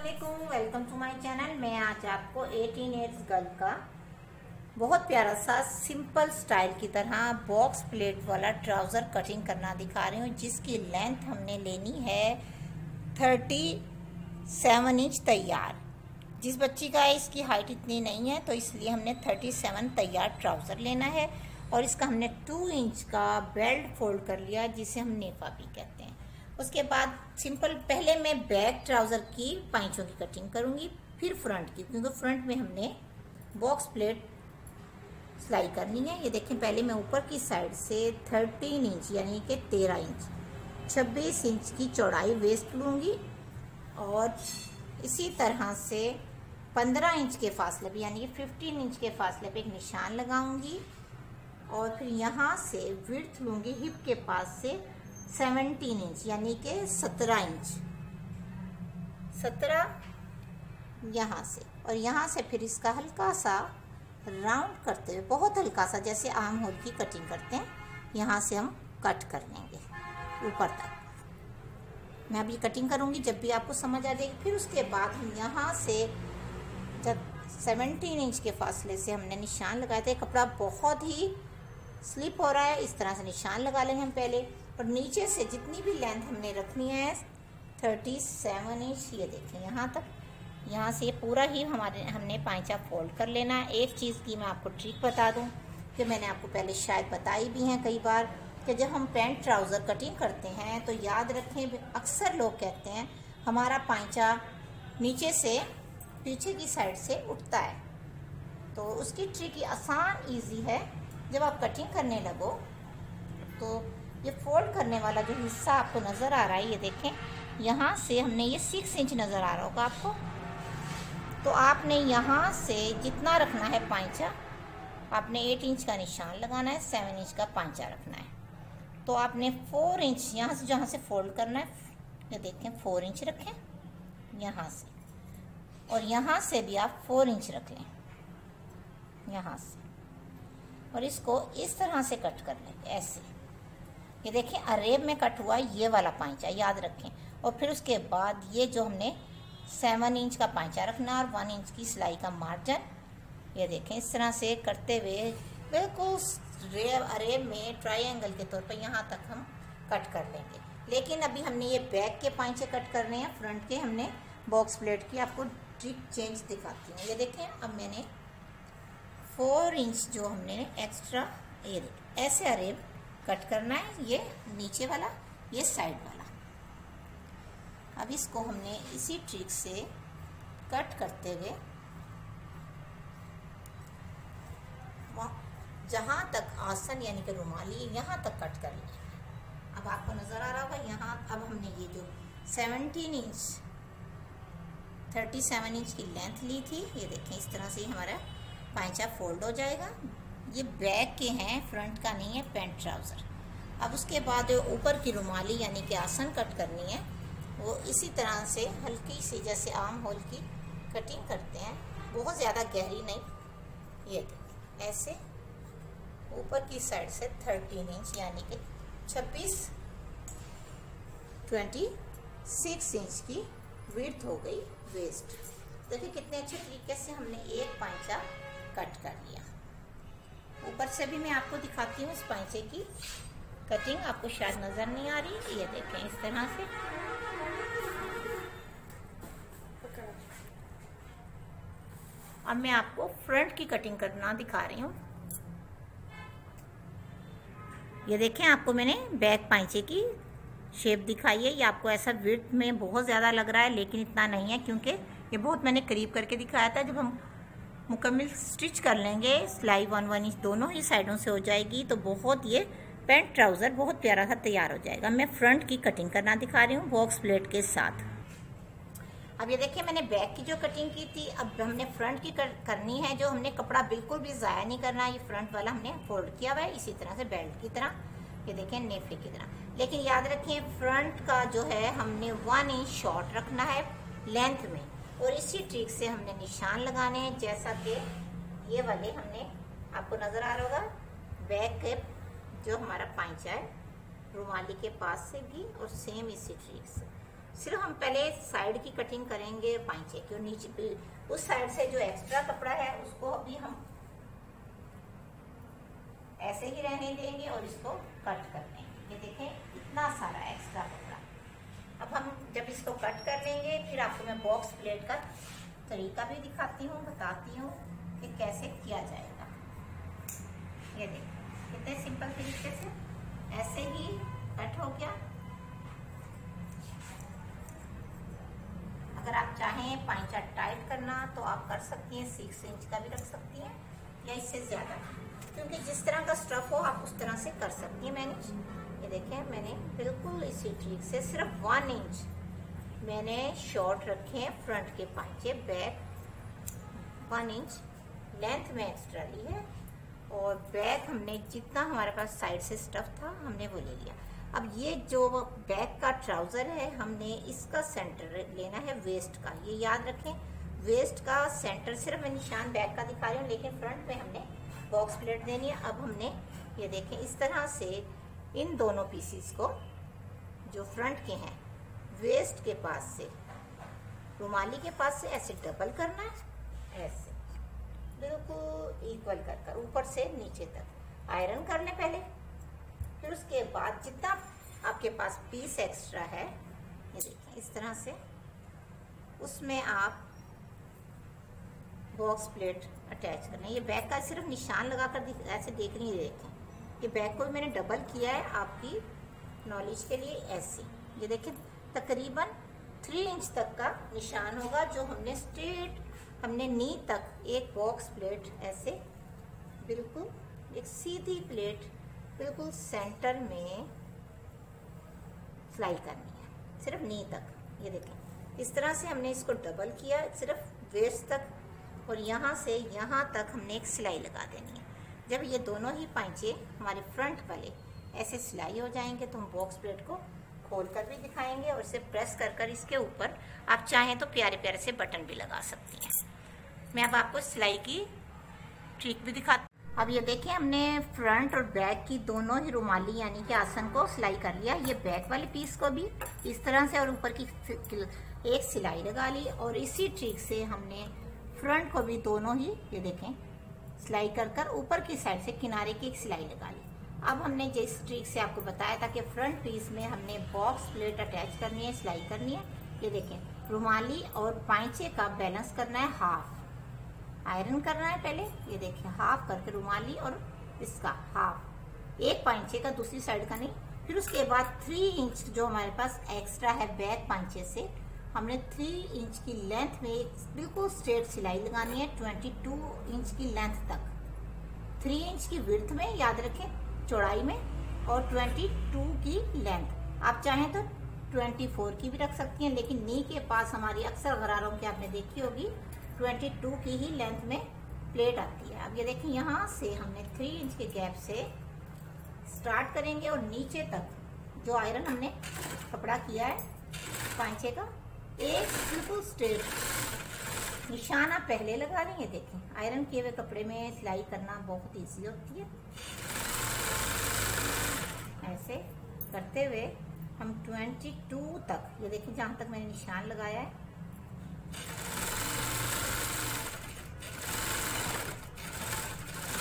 अस्सलामुअलैकुम, welcome to my channel. मैं आज आपको 18 ईयर्स गर्ल का बहुत प्यारा सा सिंपल स्टाइल की तरह बॉक्स प्लेट वाला ट्राउज़र कटिंग करना दिखा रही हूँ, जिसकी लेंथ हमने लेनी है 37 इंच तैयार। जिस बच्ची का इसकी हाइट इतनी नहीं है तो इसलिए हमने 37 तैयार ट्राउज़र लेना है। और इसका हमने 2 इंच का बेल्ट फोल्ड कर लिया, जिसे हम नेफा भी कहते हैं। उसके बाद सिंपल पहले मैं बैक ट्राउज़र की पाइचों की कटिंग करूंगी, फिर फ्रंट की, क्योंकि फ्रंट में हमने बॉक्स प्लेट सिलाई करनी है। ये देखें, पहले मैं ऊपर की साइड से 13 इंच यानी कि 13 इंच 26 इंच की चौड़ाई वेस्ट लूँगी और इसी तरह से 15 इंच के फासले पे यानी कि 15 इंच के फासले पे एक निशान लगाऊंगी और फिर यहाँ से विड्थ लूँगी हिप के पास से 17 इंच यानी कि 17 इंच 17 यहाँ से, और यहाँ से फिर इसका हल्का सा राउंड करते हुए, बहुत हल्का सा, जैसे आर्म होल की कटिंग करते हैं, यहाँ से हम कट कर लेंगे ऊपर तक। मैं अभी कटिंग करूँगी, जब भी आपको समझ आ जाएगी। फिर उसके बाद हम यहाँ से जब 17 इंच के फासले से हमने निशान लगाए थे, कपड़ा बहुत ही स्लिप हो रहा है, इस तरह से निशान लगा लेंगे हम पहले। और नीचे से जितनी भी लेंथ हमने रखनी है 37 इंच, ये देखें यहाँ तक, यहाँ से ये पूरा ही हमने पाइचा फोल्ड कर लेना है। एक चीज़ की मैं आपको ट्रिक बता दूँ कि मैंने आपको पहले शायद बताई भी हैं कई बार, कि जब हम पैंट ट्राउज़र कटिंग करते हैं तो याद रखें, अक्सर लोग कहते हैं हमारा पाइचा नीचे से पीछे की साइड से उठता है। तो उसकी ट्रिक आसान ईजी है। जब आप कटिंग करने लगो तो ये फोल्ड करने वाला जो हिस्सा आपको नज़र आ रहा है, ये देखें, यहाँ से हमने ये 6 इंच नज़र आ रहा होगा आपको। तो आपने यहाँ से जितना रखना है पाइचा, आपने 8 इंच का निशान लगाना है, 7 इंच का पाइचा रखना है। तो आपने 4 इंच यहाँ से, जहाँ से फोल्ड करना है, ये देखें 4 इंच रखें यहाँ से, और यहाँ से भी आप 4 इंच रख लें यहाँ से, और इसको इस तरह से कट कर लें ऐसे। ये देखें अरेब में कट हुआ ये वाला पाइचा, याद रखें। और फिर उसके बाद ये जो हमने 7 इंच का पाइचा रखना और 1 इंच की सिलाई का मार्जिन, ये देखें इस तरह से करते हुए बिल्कुल अरेब में ट्रायंगल के तौर पर यहाँ तक हम कट कर लेंगे। लेकिन अभी हमने ये बैक के पाइचे कट करने हैं, फ्रंट के हमने बॉक्स प्लेट की आपको ट्रिक चेंज दिखाती हूँ। ये देखें, अब मैंने 4 इंच जो हमने एक्स्ट्रा, ये देखें ऐसे अरेब कट करना है, ये नीचे वाला, ये साइड वाला। अब इसको हमने इसी ट्रिक से कट करते हुए जहाँ तक आसन यानी कि रुमाली, यहाँ तक कट कर लें। अब आपको नज़र आ रहा होगा यहाँ, अब हमने ये जो 17 इंच 37 इंच की लेंथ ली थी, ये देखें इस तरह से ही हमारा पाइचा फोल्ड हो जाएगा। ये बैक के हैं, फ्रंट का नहीं है पैंट ट्राउज़र। अब उसके बाद ऊपर की रुमाली यानी कि आसन कट करनी है, वो इसी तरह से हल्की सी, जैसे आर्म होल की कटिंग करते हैं, बहुत ज़्यादा गहरी नहीं, ये देखिए ऐसे ऊपर की साइड से 13 इंच यानी कि 26 इंच की विड्थ हो गई वेस्ट। देखिए कितने अच्छे तरीके से हमने एक पाइचा कट कर लिया। ऊपर से भी मैं आपको दिखाती हूँ इस पाइचे की कटिंग, आपको शायद नज़र नहीं आ रही, ये देखें इस तरह से। अब मैं आपको फ्रंट की कटिंग करना दिखा रही हूँ। ये देखें, आपको मैंने बैक पाइचे की शेप दिखाई है। ये आपको ऐसा विड्थ में बहुत ज़्यादा लग रहा है, लेकिन इतना नहीं है, क्योंकि ये बहुत मैंने करीब करके दिखाया था। जब हम मुकम्मल स्टिच कर लेंगे, सिलाई 1 इंच दोनों ही साइडों से हो जाएगी, तो बहुत ये पैंट ट्राउज़र बहुत प्यारा सा तैयार हो जाएगा। मैं फ्रंट की कटिंग करना दिखा रही हूँ बॉक्स प्लेट के साथ। अब ये देखिए, मैंने बैक की जो कटिंग की थी, अब हमने फ्रंट की करनी है। जो हमने कपड़ा बिल्कुल भी ज़ाया नहीं करना, ये फ्रंट वाला हमने फोल्ड किया हुआ है इसी तरह से बेल्ट की तरह, ये देखें नेफे की तरह। लेकिन याद रखें फ्रंट का जो है हमने 1 इंच शॉर्ट रखना है लेंथ में, और इसी ट्रिक से हमने निशान लगाने हैं, जैसा कि ये वाले हमने, आपको नज़र आ रहा होगा बैक के जो हमारा पाइचा है रुमाली के पास से भी, और सेम इसी ट्रिक से सिर्फ हम पहले साइड की कटिंग करेंगे पांचे की, और नीचे पे उस साइड से जो एक्स्ट्रा कपड़ा है उसको अभी हम ऐसे ही रहने देंगे और इसको कट कर लेंगे। ये देखें इतना सारा एक्स्ट्रा कपड़ा। अब हम जब इसको कट कर लेंगे फिर आपको मैं बॉक्स प्लेट का तरीका भी दिखाती हूँ, बताती हूँ कि कैसे किया जाएगा। ये देखिए कितने सिंपल तरीके से ऐसे ही कट हो गया। अगर आप चाहें पांचा टाइट करना तो आप कर सकती हैं, 6 इंच का भी रख सकती हैं या इससे ज्यादा, क्योंकि जिस तरह का स्टफ हो आप उस तरह से कर सकती हैं मैनेज। ये देखें मैंने बिल्कुल इसी ट्रिक से सिर्फ 1 इंच मैंने शॉर्ट रखे हैं फ्रंट के पांचे, बैक 1 इंच लेंथ में एक्स्ट्रा ली है, और बैक हमने जितना हमारे पास साइड से स्टफ था हमने वो ले लिया। अब ये जो बैक का ट्राउजर है हमने इसका सेंटर लेना है वेस्ट का, ये याद रखें। वेस्ट का सेंटर सिर्फ मैं निशान बैक का दिखा रही हूँ, लेकिन फ्रंट में हमने बॉक्स प्लेट देनी है। अब हमने ये देखें इस तरह से इन दोनों पीसीस को जो फ्रंट के हैं वेस्ट के पास से रुमाली के पास से ऐसे डबल करना है, ऐसे बिल्कुल इक्वल कर ऊपर से नीचे तक आयरन कर लें पहले। फिर उसके बाद जितना आपके पास पीस एक्स्ट्रा है ये देखिए इस तरह से उसमें आप बॉक्स प्लेट अटैच करना है। ये बैक का सिर्फ निशान लगाकर ऐसे देख रही है, देखें ये बैक को भी मैंने डबल किया है आपकी नॉलेज के लिए। ऐसे ये देखें तकरीबन 3 इंच तक का निशान होगा जो हमने स्ट्रेट हमने नी तक एक बॉक्स प्लेट ऐसे बिल्कुल एक सीधी प्लेट बिल्कुल सेंटर में सिलाई करनी है, सिर्फ नी तक। ये देखें इस तरह से हमने इसको डबल किया सिर्फ वेस्ट तक, और यहाँ से यहाँ तक हमने एक सिलाई लगा देनी है। जब ये दोनों ही पांचे हमारे फ्रंट वाले ऐसे सिलाई हो जाएंगे तो हम बॉक्स प्लेट को खोल कर भी दिखाएंगे, और इसे प्रेस कर इसके ऊपर आप चाहें तो प्यारे प्यारे से बटन भी लगा सकती हैं। मैं अब आपको सिलाई की ट्रिक भी दिखाती हूँ। अब ये देखिए हमने फ्रंट और बैक की दोनों ही रुमाली यानी कि आसन को सिलाई कर लिया। ये बैक वाले पीस को भी इस तरह से और ऊपर की एक सिलाई लगा ली, और इसी ट्रिक से हमने फ्रंट को भी दोनों ही ये देखें सिलाई कर ऊपर की साइड से किनारे की एक सिलाई लगा ली। अब हमने जिस ट्रिक से आपको बताया था कि फ्रंट पीस में हमने बॉक्स प्लेट अटैच करनी है, सिलाई करनी है। ये देखें रुमाली और पांचे का बैलेंस करना है, हाफ आयरन करना है पहले। ये देखिए हाफ करके रुमाली और इसका हाफ, एक पांचे का दूसरी साइड का नहीं। फिर उसके बाद 3 इंच जो हमारे पास एक्स्ट्रा है बैक पांचे से हमने 3 इंच की लेंथ में बिल्कुल स्ट्रेट सिलाई लगानी है 22 इंच की लेंथ तक। 3 इंच की विड्थ में याद रखें चौड़ाई में, और 22 की लेंथ। आप चाहें तो 24 की भी रख सकती हैं, लेकिन नी के पास हमारी अक्सर गरारों की आपने देखी होगी 22 की ही लेंथ में प्लेट आती है। अब ये देखिए यहाँ से हमने 3 इंच के गैप से स्टार्ट करेंगे और नीचे तक जो आयरन हमने कपड़ा किया है पांचे का एक बिल्कुल स्ट्रेट निशान आप पहले लगा लेंगे। देखें आयरन किए हुए कपड़े में सिलाई करना बहुत इजी होती है। ऐसे करते हुए हम 22 तक, ये देखिए जहां तक मैंने निशान लगाया है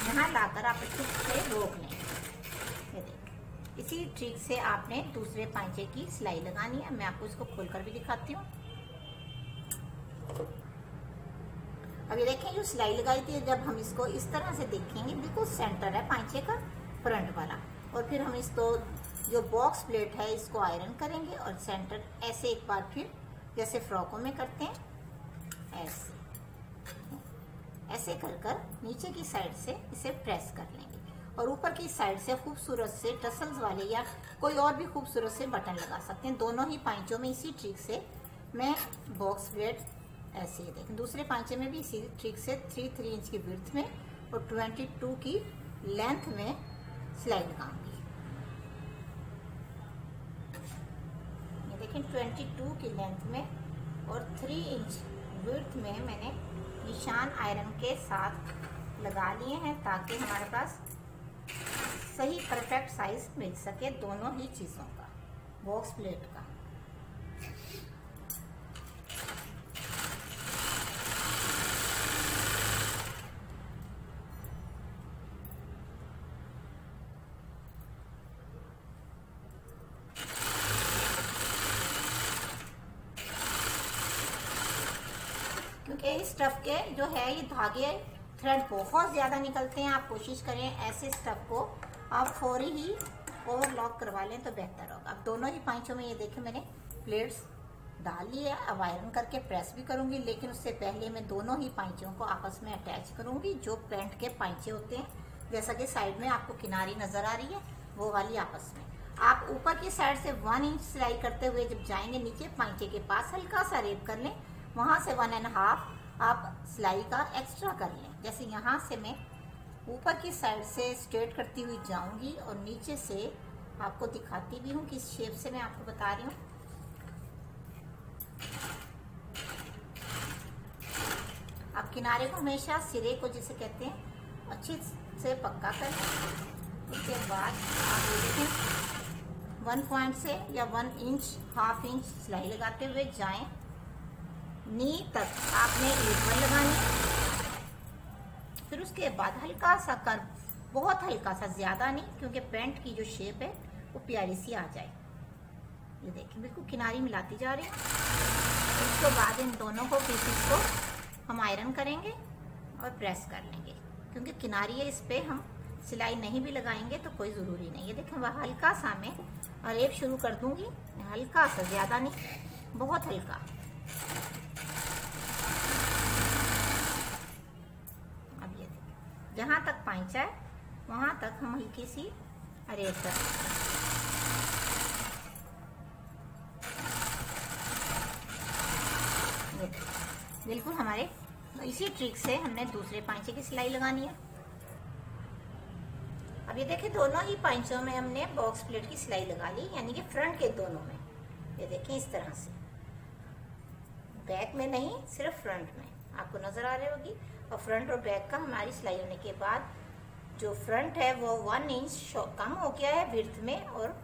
यहाँ लाकर आप इसको से रोक लें। ये देखिए इसी ट्रिक से आपने दूसरे पांचे की सिलाई लगानी है। मैं आपको इसको खोलकर भी दिखाती हूँ। अब ये देखें जो सिलाई लगाई थी, जब हम इसको इस तरह से देखेंगे बिल्कुल सेंटर है पांचे का फ्रंट वाला, और फिर हम इसको जो बॉक्स प्लेट है इसको आयरन करेंगे और सेंटर ऐसे एक बार फिर जैसे फ्रॉकों में करते हैं ऐसे ऐसे कर नीचे की साइड से इसे प्रेस कर लेंगे, और ऊपर की साइड से खूबसूरत से टसल्स वाले या कोई और भी खूबसूरत से बटन लगा सकते हैं दोनों ही पांचों में। इसी ट्रिक से मैं बॉक्स प्लेट ऐसे ही देखें दूसरे पांचे में भी इसी ट्रिक से 3 इंच की विड्थ में और 22 की लेंथ में सिलाई लगाऊंगी। ये देखें 22 की लेंथ में और 3 इंच विड्थ में मैंने निशान आयरन के साथ लगा लिए हैं ताकि हमारे पास सही परफेक्ट साइज मिल सके दोनों ही चीज़ों का, बॉक्स प्लेट का। इनके स्टफ के जो है ये धागे थ्रेड बहुत ज़्यादा निकलते हैं। आप कोशिश करें ऐसे स्टफ को आप फौरी ही ओवरलॉक करवा लें तो बेहतर होगा। अब दोनों ही पाइचों में ये देखें मैंने प्लेट्स डाल ली है। अब आयरन करके प्रेस भी करूंगी, लेकिन उससे पहले मैं दोनों ही पाइचों को आपस में अटैच करूंगी। जो पैंट के पाइचे होते हैं, जैसा कि साइड में आपको किनारी नजर आ रही है, वो वाली आपस में आप ऊपर की साइड से 1 इंच सिलाई करते हुए जब जाएंगे नीचे पाइचे के पास हल्का सा रेप कर लें, वहां से 1.5 आप सिलाई का एक्स्ट्रा कर लें। जैसे यहाँ से मैं ऊपर की साइड से स्ट्रेट करती हुई जाऊंगी और नीचे से आपको दिखाती भी हूँ किस शेप से मैं आपको बता रही हूँ। आप किनारे को हमेशा सिरे को जिसे कहते हैं अच्छे से पक्का कर लें। उसके बाद आप देखें 1 पॉइंट से या 1 इंच 1/2 इंच सिलाई लगाते हुए जाएं। नी तक आपने एक बार लगानी है, फिर उसके बाद हल्का सा कर्व, बहुत हल्का सा, ज्यादा नहीं, क्योंकि पैंट की जो शेप है वो प्यारी सी आ जाए। ये देखिए बिल्कुल किनारी मिलाती जा रही है। उसके बाद इन दोनों को पीसेस को हम आयरन करेंगे और प्रेस कर लेंगे, क्योंकि किनारी है, इस पे हम सिलाई नहीं भी लगाएंगे तो कोई ज़रूरी नहीं है। देखें वह हल्का सा मैं रेप शुरू कर दूंगी, हल्का सा, ज़्यादा नहीं, बहुत हल्का। अब ये देखिए जहाँ तक पाइचा है वहाँ तक हम हल्की सी रेप कर बिल्कुल हमारे इसी ट्रिक से हमने दूसरे पाइचे की सिलाई लगानी है। अब ये देखें दोनों ही पाइचों में हमने बॉक्स प्लेट की सिलाई लगा ली, यानी कि फ्रंट के दोनों में। ये देखें इस तरह से, बैक में नहीं, सिर्फ फ्रंट में आपको नजर आ रही होगी। और फ्रंट और बैक का हमारी सिलाई होने के बाद जो फ्रंट है वो 1 इंच कम हो गया है विड्थ में। और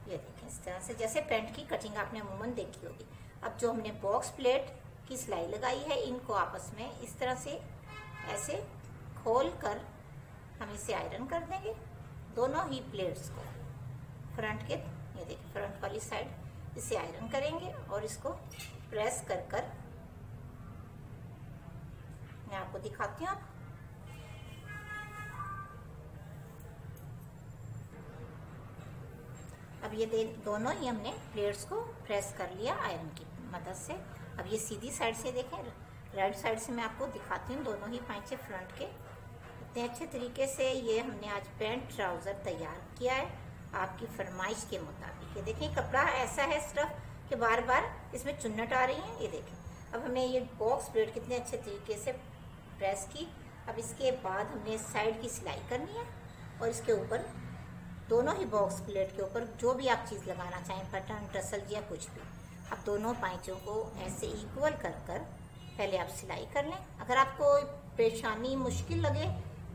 ये देखें इस तरह से, जैसे पैंट की कटिंग आपने अमूमन देखी होगी। अब जो हमने बॉक्स प्लेट की सिलाई लगाई है, इनको आपस में इस तरह से ऐसे खोल कर हम इसे आयरन कर देंगे, दोनों ही प्लेट्स को। फ्रंट के, ये देखिए फ्रंट वाली साइड इसे आयरन करेंगे और इसको प्रेस कर कर मैं आपको दिखाती हूँ। अब ये दोनों ही हमने प्लेट्स को प्रेस कर लिया आयरन की मदद से। अब ये सीधी साइड से देखें, राइट साइड से मैं आपको दिखाती हूँ दोनों ही पाइचे फ्रंट के। इतने अच्छे तरीके से ये हमने आज पैंट ट्राउजर तैयार किया है आपकी फरमाइश के मुताबिक। ये देखिए कपड़ा ऐसा है स्टफ कि बार बार इसमें चुन्नट आ रही है। ये देखें अब हमने ये बॉक्स प्लेट कितने अच्छे तरीके से प्रेस की। अब इसके बाद हमने साइड की सिलाई करनी है और इसके ऊपर दोनों ही बॉक्स प्लेट के ऊपर जो भी आप चीज़ लगाना चाहें, बटन, टसल या कुछ भी, अब दोनों पाइचों को ऐसे इक्वल कर कर पहले आप सिलाई कर लें। अगर आपको परेशानी मुश्किल लगे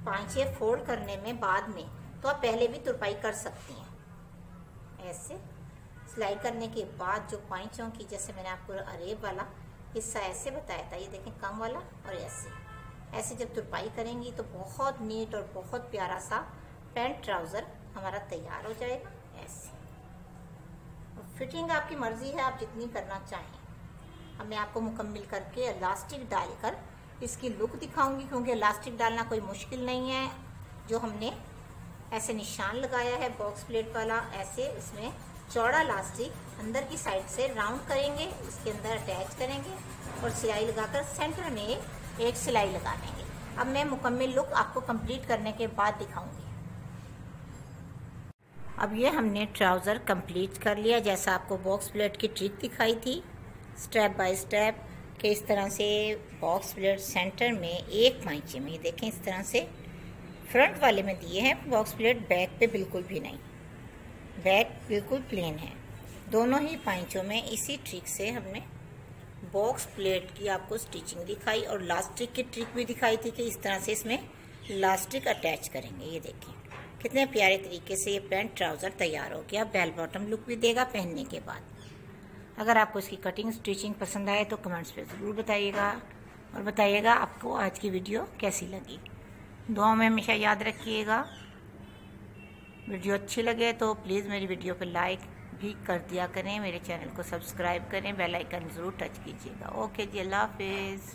पाइचे फोल्ड करने में बाद में, तो आप पहले भी तुरपाई कर सकती हैं। ऐसे सिलाई करने के बाद जो पाइचों की, जैसे मैंने आपको अरेब वाला हिस्सा ऐसे बताया था, ये देखें कम वाला, और ऐसे जब तुरपाई करेंगी तो बहुत नीट और बहुत प्यारा सा पैंट ट्राउजर हमारा तैयार हो जाएगा। ऐसे फिटिंग आपकी मर्जी है, आप जितनी करना चाहें। अब मैं आपको मुकम्मल करके इलास्टिक डालकर इसकी लुक दिखाऊंगी, क्योंकि इलास्टिक डालना कोई मुश्किल नहीं है। जो हमने ऐसे निशान लगाया है बॉक्स प्लेट वाला, ऐसे इसमें चौड़ा इलास्टिक अंदर की साइड से राउंड करेंगे, इसके अंदर अटैच करेंगे और सिलाई लगाकर सेंटर में एक सिलाई लगा देंगे। अब मैं मुकम्मल लुक आपको कंप्लीट करने के बाद दिखाऊंगी। अब ये हमने ट्राउज़र कंप्लीट कर लिया, जैसा आपको बॉक्स प्लेट की ट्रिक दिखाई थी, स्टेप बाय स्टेप कि इस तरह से बॉक्स प्लेट सेंटर में एक पाइचे में, ये देखें इस तरह से फ्रंट वाले में दिए हैं बॉक्स प्लेट, बैक पे बिल्कुल भी नहीं, बैक बिल्कुल प्लेन है। दोनों ही पाइचों में इसी ट्रिक से हमने बॉक्स प्लेट की आपको स्टिचिंग दिखाई और लास्टिक की ट्रिक भी दिखाई थी कि इस तरह से इसमें लास्टिक अटैच करेंगे। ये देखें कितने प्यारे तरीके से ये पैंट ट्राउज़र तैयार हो गया, बेल बॉटम लुक भी देगा पहनने के बाद। अगर आपको इसकी कटिंग स्टिचिंग पसंद आए तो कमेंट्स पे ज़रूर बताइएगा और बताइएगा आपको आज की वीडियो कैसी लगी। दुआ में हमेशा याद रखिएगा। वीडियो अच्छी लगे तो प्लीज़ मेरी वीडियो को लाइक भी कर दिया करें, मेरे चैनल को सब्सक्राइब करें, बेल आइकन ज़रूर टच कीजिएगा। ओके जी, अल्लाह हाफिज़।